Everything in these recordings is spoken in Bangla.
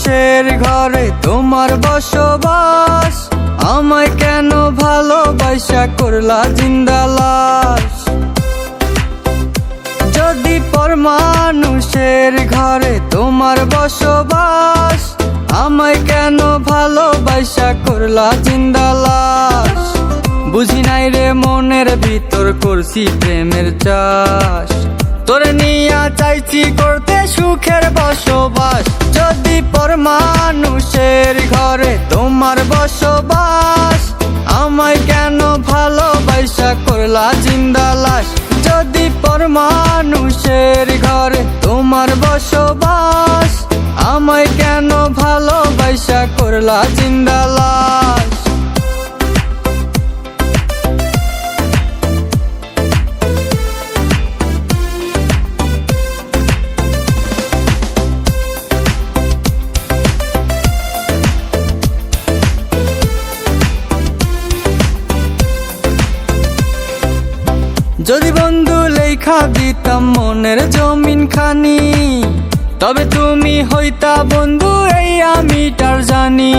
মানুষের ঘরে তোমার বসবাস, আমায় কেন ভালোবাসা করলা জিন্দা লাশ। যদি পর মানুষের ঘরে তোমার বসবাস, আমায় কেন ভালোবাসা করলা জিন্দা লাশ। বুঝি নাই রে মনের ভিতর করছি প্রেমের চাষ, তোরে নিয়া চাইছি করতে সুখের বসবাস। যদি পর মানুষের ঘরে তোমার বসবাস, আমায় কেন ভালোবাসা করলা জিন্দা লাশ। যদি পর মানুষের ঘরে তোমার বসবাস, আমায় কেন ভালোবাসা করলা জিন্দা লাশ। যদি বন্ধু লেখা দিতাম মনের জমিন খানি, তবে তুমি হইতা বন্ধু এই আমিটার জানি।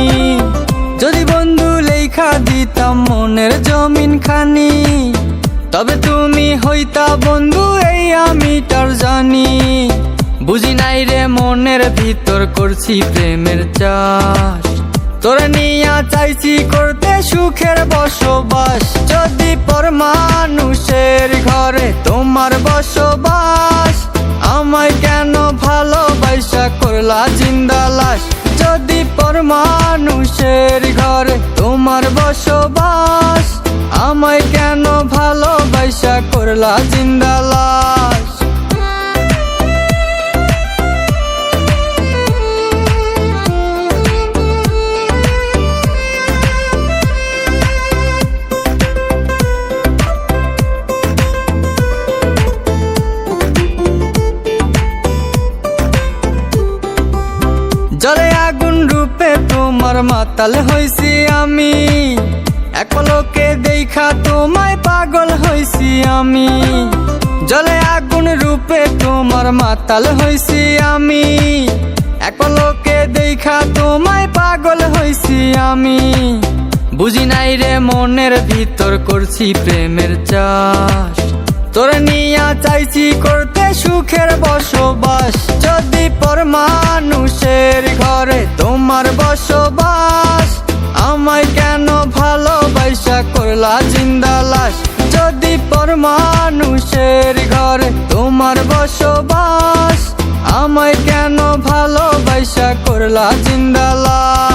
যদি বন্ধু লেখা দিতাম মনের জমিন খানি, তবে তুমি হইতা বন্ধু এই আমিটার জানি। বুঝি নাই রে মনের ভিতর করছি প্রেমের চাষ, তোরে নিয়া চাইছি করতে সুখের বসবাস। যদি পর মানুষের ঘরে তোমার বসবাস, আমায় কেন ভালোবাসা করলা জিন্দা লাশ। যদি পর মানুষের ঘরে তোমার বসবাস, আমায় কেন ভালোবাসা করলা জিন্দা লাশ। জলে আগুন রূপে তোমার মাতাল হইছি আমি, এক পলকে দেখা তোমায় পাগল হইছি আমি। জলে আগুন রূপে তোমার মাতাল হইছি আমি, এক পলকে দেখা তোমায় পাগল হইছি আমি। বুঝি নাই রে মনের ভিতর করছি প্রেমের চাষ, তোরে নিয়া চাইছি করতে সুখের বসবাস। যদি পর মানুষের ঘরে তোমার বসবাস, আমায় কেন ভালোবাসা করলা জিন্দা লাশ। যদি পর মানুষের ঘরে তোমার বসবাস, আমায় কেন ভালোবাসা করলা জিন্দা লাশ।